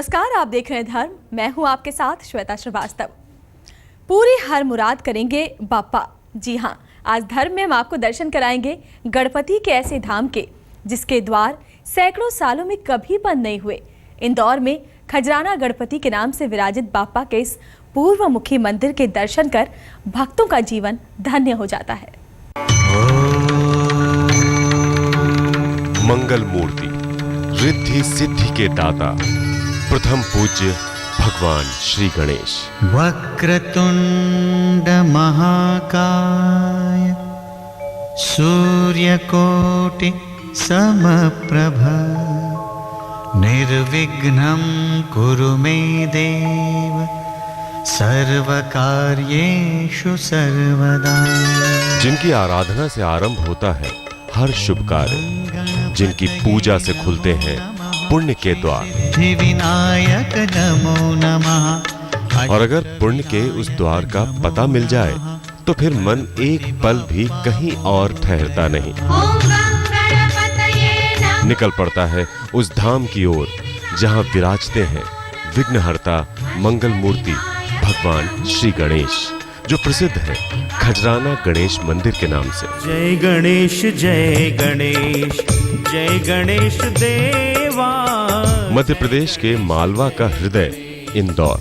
नमस्कार, आप देख रहे हैं धर्म। मैं हूं आपके साथ श्वेता श्रीवास्तव। पूरी हर मुराद करेंगे बापा। जी हां, आज धर्म में हम आपको दर्शन कराएंगे गणपति के ऐसे धाम के जिसके द्वार सैकड़ों सालों में कभी बंद नहीं हुए। इंदौर में खजराना गणपति के नाम से विराजित बापा के इस पूर्वमुखी मंदिर के दर्शन कर भक्तों का जीवन धन्य हो जाता है। मंगल मूर्ति, रिद्धि सिद्धि के दाता, प्रथम पूज्य भगवान श्री गणेश। वक्रतुंड महाकाय, सूर्यकोटि समप्रभ, निर्विघ्नं कुरु मे देव, सर्वकार्येषु सर्वदा। जिनकी आराधना से आरंभ होता है हर शुभ कार्य, जिनकी पूजा से खुलते हैं पुण्य के द्वार। विनायक नमो नमः। और अगर पुण्य के उस द्वार का पता मिल जाए तो फिर मन एक पल भी कहीं और ठहरता नहीं, निकल पड़ता है उस धाम की ओर जहां विराजते हैं विघ्नहर्ता मंगल मूर्ति भगवान श्री गणेश, जो प्रसिद्ध है खजराना गणेश मंदिर के नाम से। जय गणेश जय गणेश, जय गणेश देवा। मध्य प्रदेश के मालवा का हृदय इंदौर,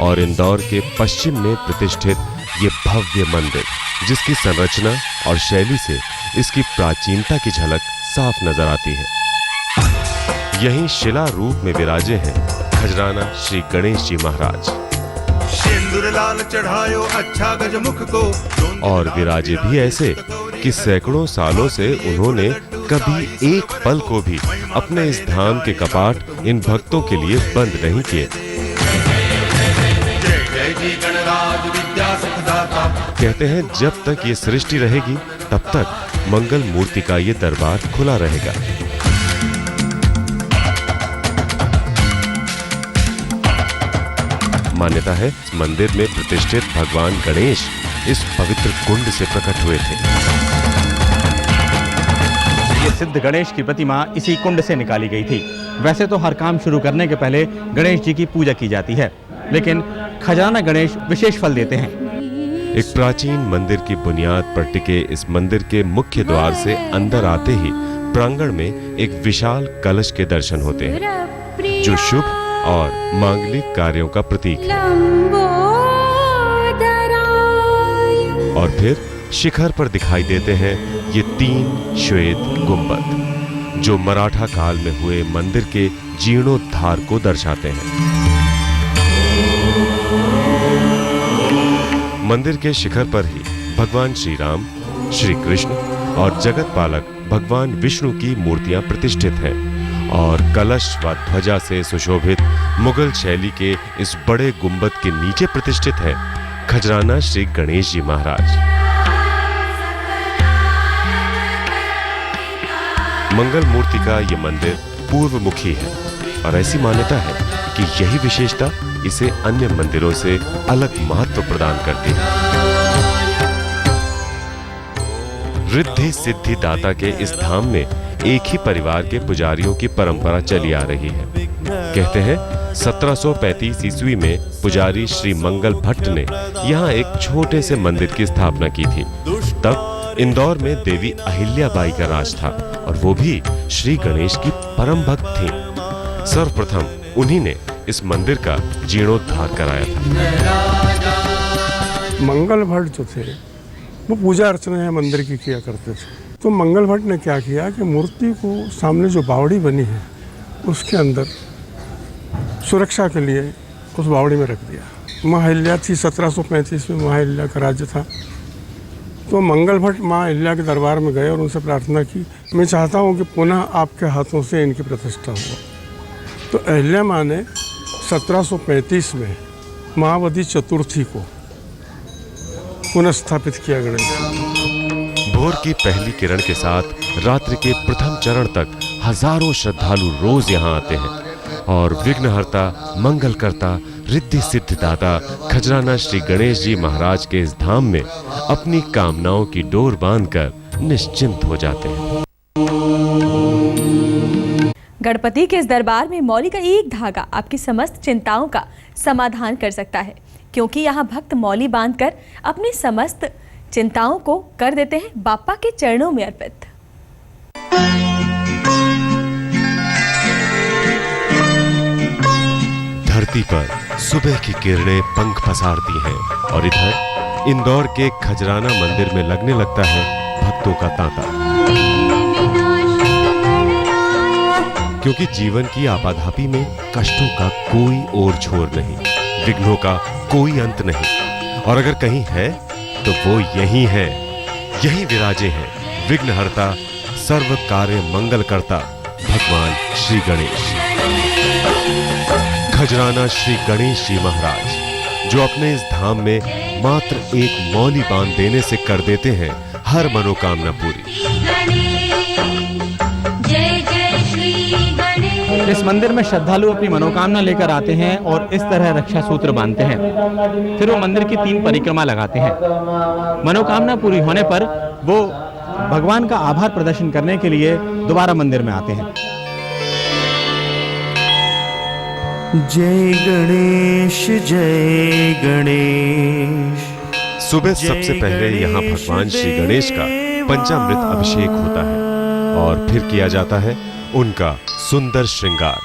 और इंदौर के पश्चिम में प्रतिष्ठित ये भव्य मंदिर, जिसकी संरचना और शैली से इसकी प्राचीनता की झलक साफ नजर आती है। यहीं शिला रूप में विराजे हैं खजराना श्री गणेश जी महाराज, सिंदूर लाल चढ़ायो अच्छा गजमुख को। और विराजे भी ऐसे कि सैकड़ों सालों से उन्होंने कभी एक पल को भी अपने इस धाम के कपाट इन भक्तों के लिए बंद नहीं किए। कहते हैं जब तक ये सृष्टि रहेगी तब तक मंगल मूर्ति का ये दरबार खुला रहेगा। मान्यता है इस मंदिर में प्रतिष्ठित भगवान गणेश इस पवित्र कुंड से प्रकट हुए थे। ये सिद्ध गणेश की प्रतिमा इसी कुंड से निकाली गई थी। वैसे तो हर काम शुरू करने के पहले गणेश जी की पूजा की जाती है, लेकिन खजराना गणेश विशेष फल देते हैं। एक प्राचीन मंदिर की बुनियाद पर टिके इस मंदिर के मुख्य द्वार से अंदर आते ही प्रांगण में एक विशाल कलश के दर्शन होते हैं, जो शुभ और मांगलिक कार्यों का प्रतीक है। और फिर शिखर पर दिखाई देते हैं ये 3 श्वेत गुंबद, जो मराठा काल में हुए मंदिर के जीर्णोद्धार को दर्शाते हैं। मंदिर के शिखर पर ही भगवान श्री राम, श्री कृष्ण और जगत पालक भगवान विष्णु की मूर्तियां प्रतिष्ठित हैं, और कलश व ध्वजा से सुशोभित मुगल शैली के इस बड़े गुंबद के नीचे प्रतिष्ठित है खजराना श्री गणेश जी महाराज। मंगल मूर्ति का ये मंदिर पूर्वमुखी है, और ऐसी मान्यता है कि यही विशेषता इसे अन्य मंदिरों से अलग महत्व प्रदान करती है। रिद्धि सिद्धि दाता के इस धाम में एक ही परिवार के पुजारियों की परंपरा चली आ रही है। कहते हैं 1735 ईस्वी में पुजारी श्री मंगल भट्ट ने यहाँ एक छोटे से मंदिर की स्थापना की थी। तब इंदौर में देवी अहिल्याबाई का राज था, और वो भी श्री गणेश की परम भक्त थीं। सर्वप्रथम उन्हीं ने इस मंदिर का जीर्णोद्धार कराया था। मंगल भट्ट जो थे वो पूजा अर्चना है मंदिर की किया करते थे। तो मंगल भट्ट ने क्या किया कि मूर्ति को सामने जो बावड़ी बनी है उसके अंदर सुरक्षा के लिए उस बावड़ी में रख दिया। माँ अहिल्या थी, 1735 में माँ अहिल्या का राज्य था। तो मंगल भट्ट माँ अहिल्या के दरबार में गए और उनसे प्रार्थना की, मैं चाहता हूँ कि पुनः आपके हाथों से इनकी प्रतिष्ठा हो। तो अहिल्या माँ ने 1735 में महावती चतुर्थी को पुनः स्थापित किया गणेश। भोर की पहली किरण के साथ रात्रि के प्रथम चरण तक हजारों श्रद्धालु रोज यहाँ आते हैं, और विघ्नहर्ता मंगलकर्ता रिद्धि सिद्धि दाता खजराना श्री गणेश जी महाराज के इस धाम में अपनी कामनाओं की डोर बांधकर निश्चिंत हो जाते हैं। गणपति के इस दरबार में मौली का एक धागा आपकी समस्त चिंताओं का समाधान कर सकता है, क्योंकि यहाँ भक्त मौली बांधकर अपनी समस्त चिंताओं को कर देते हैं बाप्पा के चरणों में अर्पित। धरती पर सुबह की किरणें पंख पसारती हैं और इधर इंदौर के खजराना मंदिर में लगने लगता है भक्तों का तांता, क्योंकि जीवन की आपाधापी में कष्टों का कोई ओर छोर नहीं, विघ्नों का कोई अंत नहीं, और अगर कहीं है तो वो यही है, यही विराजे हैं विघ्नहर्ता, सर्व कार्य मंगल करता भगवान श्री गणेश। खजराना श्री गणेश जी महाराज जो अपने इस धाम में मात्र एक मौली बांध देने से कर देते हैं हर मनोकामना पूरी। इस मंदिर में श्रद्धालु अपनी मनोकामना लेकर आते हैं और इस तरह रक्षा सूत्र बांधते हैं। फिर वो मंदिर की 3 परिक्रमा लगाते हैं। मनोकामना पूरी होने पर वो भगवान का आभार प्रदर्शन करने के लिए दोबारा मंदिर में आते हैं। जय गणेश जय गणेश। सुबह सबसे पहले यहाँ भगवान श्री गणेश का पंचामृत अभिषेक होता है और फिर किया जाता है उनका सुंदर श्रृंगार।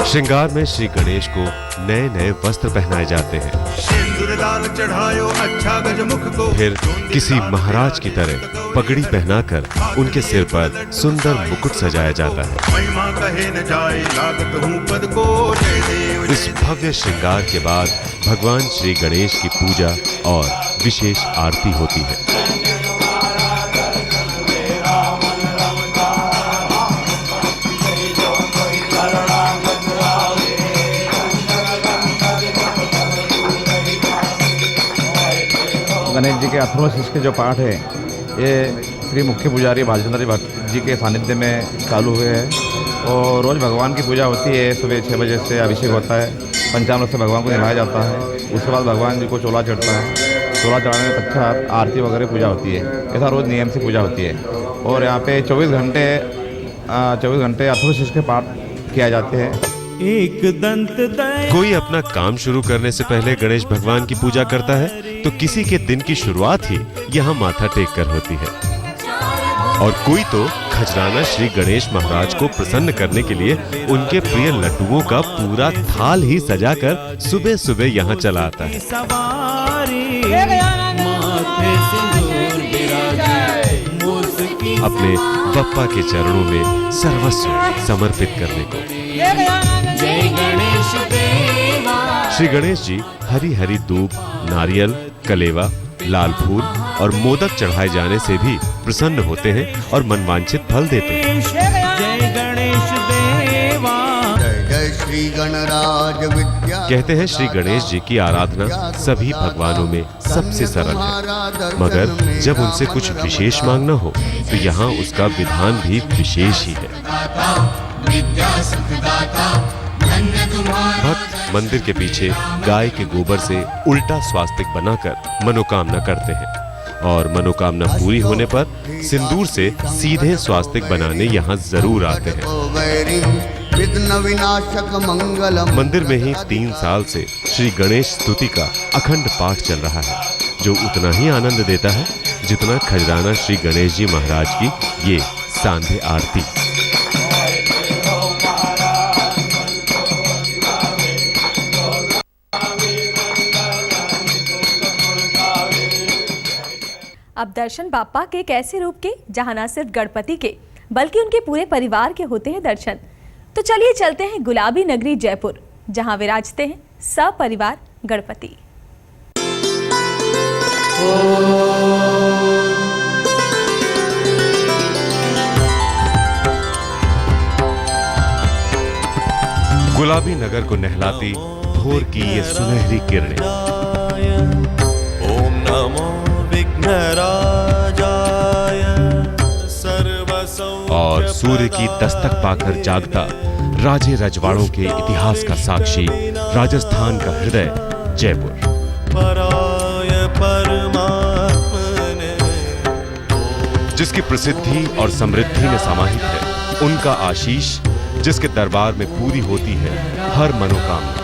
श्रृंगार में श्री गणेश को नए नए वस्त्र पहनाए जाते हैं। सिंदूर लाल चढ़ायो अच्छा गजमुख को। फिर किसी महाराज की तरह पगड़ी पहनाकर उनके सिर पर सुंदर मुकुट सजाया जाता है। महिमा कहे न जाए लागत हूँ पद को। जय देव। इस भव्य श्रृंगार के बाद भगवान श्री गणेश की पूजा और विशेष आरती होती है। गणेश जी के अथर्व शीर्ष के जो पाठ है ये श्री मुख्य पुजारी भालचंद्र भट्ट जी के सानिध्य में चालू हुए हैं और रोज़ भगवान की पूजा होती है। सुबह 6 बजे से अभिषेक होता है, पंचामृत से भगवान को नहलाया जाता है। उसके बाद भगवान जी को चोला चढ़ता है। चोला चढ़ाने के पश्चात आरती वगैरह पूजा होती है। ऐसा रोज़ नियम से पूजा होती है और यहाँ पे 24 घंटे अथर्व शीर्ष के पाठ किए जाते हैं। एक दंत कोई अपना काम शुरू करने से पहले गणेश भगवान की पूजा करता है तो किसी के दिन की शुरुआत ही यहाँ माथा टेक कर होती है, और कोई तो खजराना श्री गणेश महाराज को प्रसन्न करने के लिए उनके प्रिय लड्डुओं का पूरा थाल ही सजाकर सुबह सुबह यहाँ चला आता है अपने बप्पा के चरणों में सर्वस्व समर्पित करने को। श्री गणेश जी हरी हरी दूब, नारियल, कलेवा, लाल फूल और मोदक चढ़ाए जाने से भी प्रसन्न होते हैं और मनवांछित फल देते हैं। जय गणेश देवा। जय श्री गणराज विद्या। कहते हैं श्री गणेश जी की आराधना सभी भगवानों में सबसे सरल है, मगर जब उनसे कुछ विशेष मांगना हो तो यहाँ उसका विधान भी विशेष ही है। भक्त मंदिर के पीछे गाय के गोबर से उल्टा स्वास्तिक बनाकर मनोकामना करते हैं और मनोकामना पूरी होने पर सिंदूर से सीधे स्वास्तिक बनाने यहाँ जरूर आते हैं। मंदिर में ही 3 साल से श्री गणेश स्तुति का अखंड पाठ चल रहा है, जो उतना ही आनंद देता है जितना खजराना श्री गणेश जी महाराज की ये सांध्य आरती। अब दर्शन बाप्पा के एक ऐसे रूप के जहां न सिर्फ गणपति के बल्कि उनके पूरे परिवार के होते हैं दर्शन। तो चलिए चलते हैं गुलाबी नगरी जयपुर, जहां विराजते हैं सपरिवार गणपति। गुलाबी नगर को नहलाती भोर की ये सुनहरी किरणें, ओम नमो विघ्नराजाय सर्वसौ और सूर्य की दस्तक पाकर जागता राजे रजवाड़ों के इतिहास का साक्षी राजस्थान का हृदय जयपुर। पराय परमात्मने जिसकी प्रसिद्धि और समृद्धि में समाहित है उनका आशीष जिसके दरबार में पूरी होती है हर मनोकामना।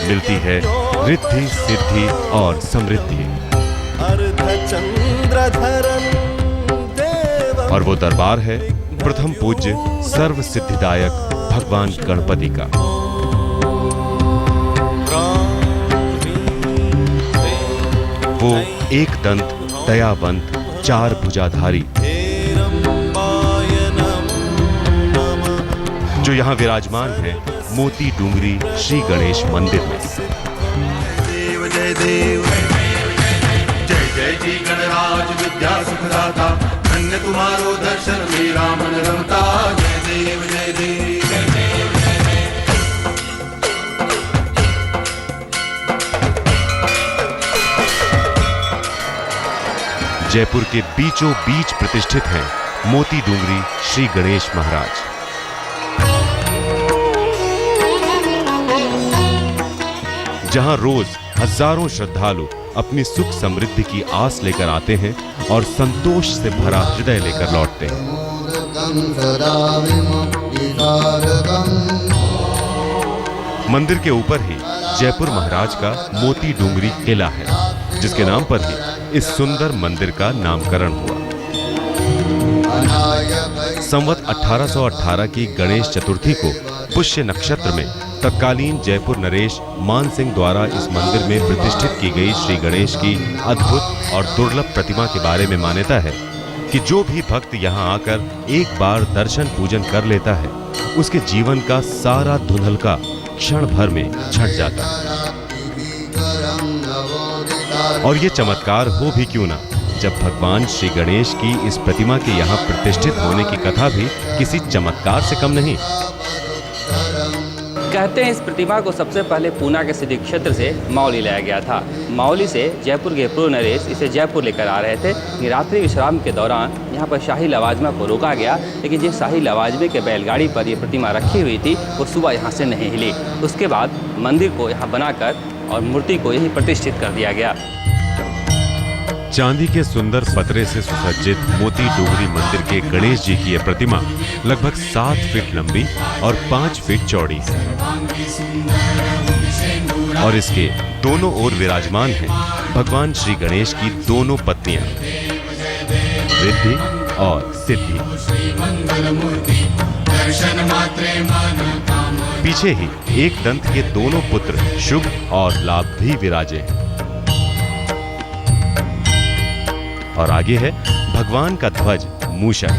मिलती है रिद्धि सिद्धि और समृद्धि। और वो दरबार है प्रथम पूज्य सर्व सिद्धिदायक भगवान गणपति का। वो एक दंत दयावंत चार भुजाधारी जो यहाँ विराजमान है मोती डूंगरी श्री गणेश मंदिर में। देव जय देव जय जय जी गणराज विद्या सुखदाता, धन्य तुम्हारो दर्शन मेरा मन रमता। जय देव जय देव जयपुर के बीचों बीच प्रतिष्ठित हैं मोती डूंगरी श्री गणेश महाराज। जहां रोज हजारों श्रद्धालु अपनी सुख समृद्धि की आस लेकर आते हैं और संतोष से भरा हृदय लेकर लौटते हैं। मंदिर के ऊपर ही जयपुर महाराज का मोती डूंगरी किला है, जिसके नाम पर ही इस सुंदर मंदिर का नामकरण हुआ। संवत 1818 की गणेश चतुर्थी को पुष्य नक्षत्र में तत्कालीन जयपुर नरेश मान सिंह द्वारा इस मंदिर में प्रतिष्ठित की गई श्री गणेश की अद्भुत और दुर्लभ प्रतिमा के बारे में मान्यता है कि जो भी भक्त यहाँ आकर एक बार दर्शन पूजन कर लेता है, उसके जीवन का सारा धुंधलका क्षण भर में छट जाता है। और ये चमत्कार हो भी क्यों ना, जब भगवान श्री गणेश की इस प्रतिमा के यहाँ प्रतिष्ठित होने की कथा भी किसी चमत्कार से कम नहीं। कहते हैं इस प्रतिमा को सबसे पहले पूना के सिद्धि क्षेत्र से मावली लाया गया था। मावली से जयपुर के पूर्व नरेश इसे जयपुर लेकर आ रहे थे कि रात्रि विश्राम के दौरान यहाँ पर शाही लवाजमा को रोका गया, लेकिन जिस शाही लवाजमे के बैलगाड़ी पर ये प्रतिमा रखी हुई थी वो सुबह यहाँ से नहीं हिली। उसके बाद मंदिर को यहाँ बनाकर और मूर्ति को यहीं प्रतिष्ठित कर दिया गया। चांदी के सुंदर पतरे से सुसज्जित मोती डूंगरी मंदिर के गणेश जी की यह प्रतिमा लगभग 7 फीट लंबी और 5 फीट चौड़ी है और इसके दोनों ओर विराजमान हैं भगवान श्री गणेश की दोनों पत्नियां रिद्धि और सिद्धि। पीछे ही एक दंत के दोनों पुत्र शुभ और लाभ भी विराजे हैं। और आगे है भगवान का ध्वज मूषक,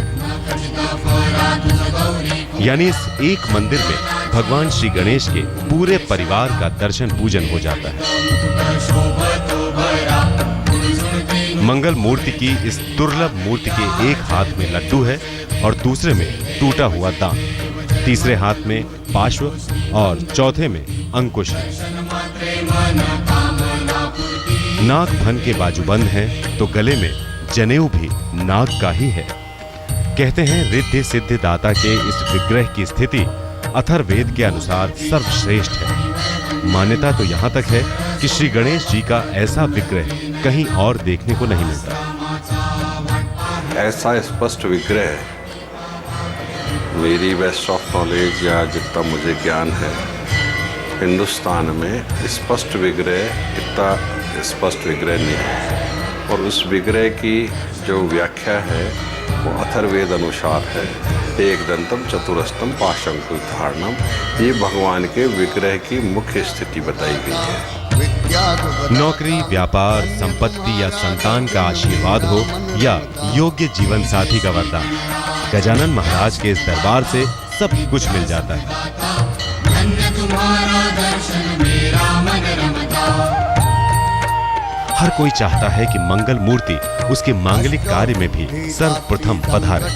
यानी इस एक मंदिर में भगवान श्री गणेश के पूरे परिवार का दर्शन पूजन हो जाता है। मंगल मूर्ति की इस दुर्लभ मूर्ति के एक हाथ में लड्डू है और दूसरे में टूटा हुआ दांत, तीसरे हाथ में पाश्व और चौथे में अंकुश है। नाग भन के बाजूबंद हैं तो गले में जनेऊ भी नाग का ही है। कहते हैं रिद्धि सिद्धि दाता के इस विग्रह की स्थिति अथर्ववेद के अनुसार सर्वश्रेष्ठ है। मान्यता तो यहाँ तक है कि श्री गणेश जी का ऐसा विग्रह कहीं और देखने को नहीं मिलता। ऐसा स्पष्ट विग्रह मेरी बेस्ट ऑफ नॉलेज या जितना मुझे ज्ञान है, हिंदुस्तान में स्पष्ट विग्रह इतना स्पष्ट विग्रह नहीं है। और उस विग्रह की जो व्याख्या है वो अथर्ववेद अनुसार है। एक दंतम चतुरस्तम पाशंकुधारणम, ये भगवान के विग्रह की मुख्य स्थिति बताई गई है। नौकरी, व्यापार, संपत्ति या संतान का आशीर्वाद हो या योग्य जीवन साथी का वरदान, गजानन महाराज के इस दरबार से सब कुछ मिल जाता है। हर कोई चाहता है कि मंगल मूर्ति उसके मांगलिक कार्य में भी सर्वप्रथम पधारे।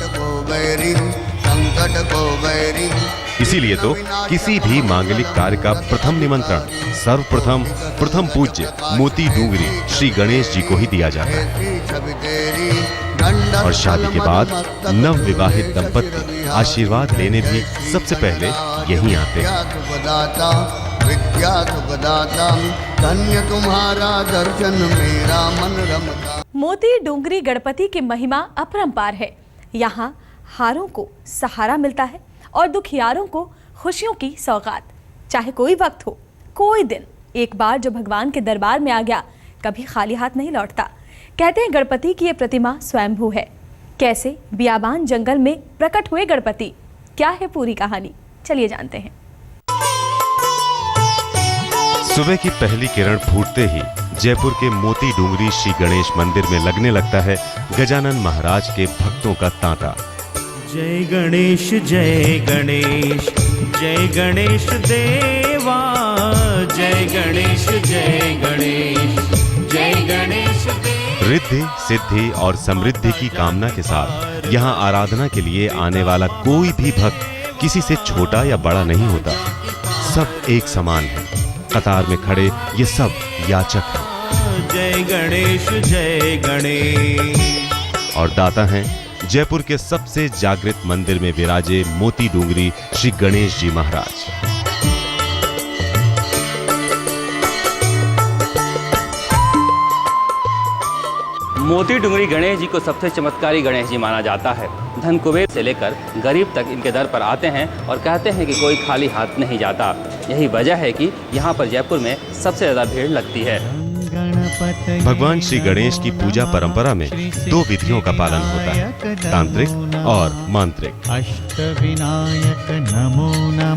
इसीलिए तो किसी भी मांगलिक कार्य का प्रथम निमंत्रण सर्वप्रथम प्रथम पूज्य मोती डूंगरी श्री गणेश जी को ही दिया जाता है। और शादी के बाद नव विवाहित दंपत्ति आशीर्वाद लेने भी सबसे पहले यहीं आते हैं। धन्य तुम्हारा दर्शन मेरा मन रमता। मोती डूंगरी गणपति की महिमा अपरंपार है। यहाँ हारों को सहारा मिलता है और दुखियारों को खुशियों की सौगात। चाहे कोई वक्त हो, कोई दिन, एक बार जो भगवान के दरबार में आ गया कभी खाली हाथ नहीं लौटता। कहते हैं गणपति की ये प्रतिमा स्वयंभू है। कैसे बियाबान जंगल में प्रकट हुए गणपति, क्या है पूरी कहानी, चलिए जानते हैं। सुबह की पहली किरण फूटते ही जयपुर के मोती डूंगरी श्री गणेश मंदिर में लगने लगता है गजानन महाराज के भक्तों का तांता। जय गणेश जय गणेश, जय गणेश देवा, जय गणेश जय गणेश, जय गणेश देवा। रिद्धि सिद्धि और समृद्धि की कामना के साथ यहाँ आराधना के लिए आने वाला कोई भी भक्त किसी से छोटा या बड़ा नहीं होता। सब एक समान है। कतार में खड़े ये सब याचक हैं। जय गणेश जय गणेश। और दाता हैं जयपुर के सबसे जागृत मंदिर में विराजे मोती डूंगरी श्री गणेश जी महाराज। मोती डूंगरी गणेश जी को सबसे चमत्कारी गणेश जी माना जाता है। धन कुबेर से लेकर गरीब तक इनके दर पर आते हैं और कहते हैं कि कोई खाली हाथ नहीं जाता। यही वजह है कि यहाँ पर जयपुर में सबसे ज्यादा भीड़ लगती है। भगवान श्री गणेश की पूजा परंपरा में दो विधियों का पालन होता है, तांत्रिक और मांत्रिक।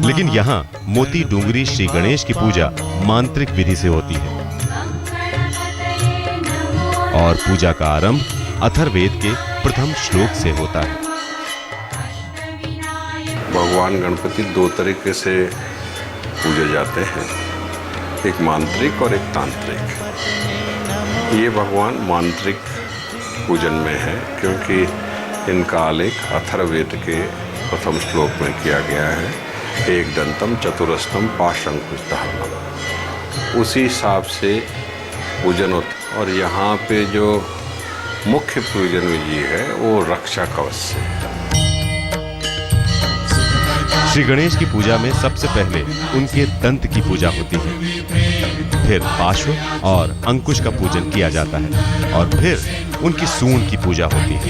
लेकिन यहाँ मोती डूंगरी श्री गणेश की पूजा मांत्रिक विधि से होती है और पूजा का आरंभ अथर्ववेद के प्रथम श्लोक से होता है। भगवान गणपति दो तरीके से पूजे जाते हैं, एक मांत्रिक और एक तांत्रिक। ये भगवान मांत्रिक पूजन में है क्योंकि इनका आलेख अथर्ववेद के प्रथम श्लोक में किया गया है, एक दंतम चतुरस्तम पाशंकुशधारणम। उसी हिसाब से पूजन होता है। और यहाँ पे जो मुख्य पूजन विधि है वो रक्षा कवच से है। श्री गणेश की पूजा में सबसे पहले उनके दंत की पूजा होती है, फिर पार्श्व और अंकुश का पूजन किया जाता है और फिर उनकी सूंड की पूजा होती है।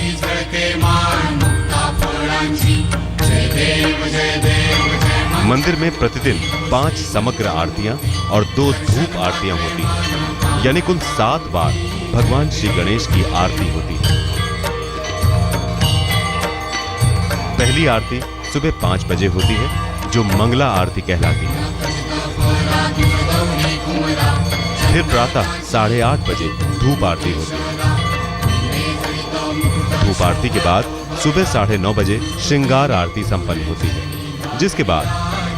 मंदिर में प्रतिदिन 5 समग्र आरतियां और 2 धूप आरतियां होती हैं, यानी कुल 7 बार भगवान श्री गणेश की आरती होती है। पहली आरती सुबह 5 बजे होती है जो मंगला आरती कहलाती है। फिर प्रातः 8:30 बजे धूप आरती होती है। धूप आरती के बाद सुबह 9:30 बजे श्रृंगार आरती संपन्न होती है, जिसके बाद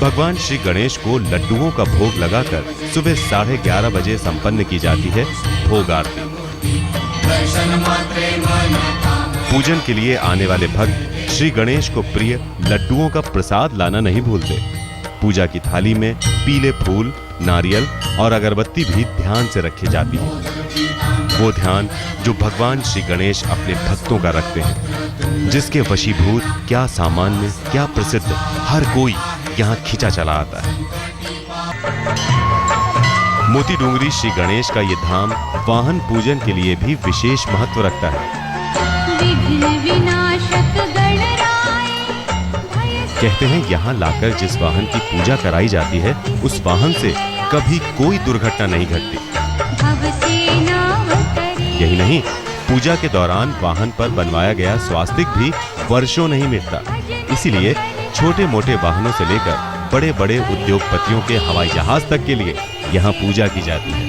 भगवान श्री गणेश को लड्डुओं का भोग लगाकर सुबह 11:30 बजे संपन्न की जाती है भोग आरती। पूजन के लिए आने वाले भक्त श्री गणेश को प्रिय लड्डुओं का प्रसाद लाना नहीं भूलते। पूजा की थाली में पीले फूल, नारियल और अगरबत्ती भी ध्यान से रखी जाती है। वो ध्यान जो भगवान श्री गणेश अपने भक्तों का रखते हैं, जिसके वशीभूत क्या सामान्य क्या प्रसिद्ध हर कोई यहाँ खिंचा चला आता है। मोती डूंगरी श्री गणेश का ये धाम वाहन पूजन के लिए भी विशेष महत्व रखता है। कहते हैं यहाँ लाकर जिस वाहन की पूजा कराई जाती है उस वाहन से कभी कोई दुर्घटना नहीं घटती। यही नहीं, पूजा के दौरान वाहन पर बनवाया गया स्वास्तिक भी वर्षों नहीं मिटता। इसीलिए छोटे मोटे वाहनों से लेकर बड़े बड़े उद्योगपतियों के हवाई जहाज तक के लिए यहाँ पूजा की जाती है।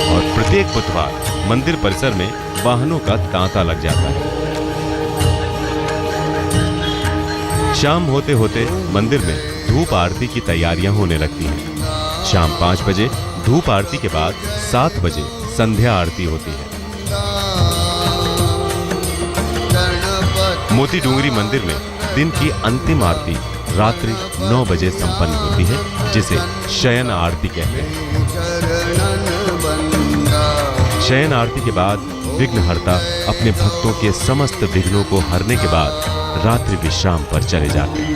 और प्रत्येक बुधवार मंदिर परिसर में वाहनों का तांता लग जाता है। शाम होते होते मंदिर में धूप आरती की तैयारियां होने लगती हैं। शाम 5 बजे धूप आरती के बाद 7 बजे संध्या आरती होती है। मोती डूंगरी मंदिर में दिन की अंतिम आरती रात्रि 9 बजे संपन्न होती है, जिसे शयन आरती कहते हैं। शयन आरती के बाद विघ्नहर्ता अपने भक्तों के समस्त विघ्नों को हरने के बाद रात्रि विश्राम पर चले जाते हैं।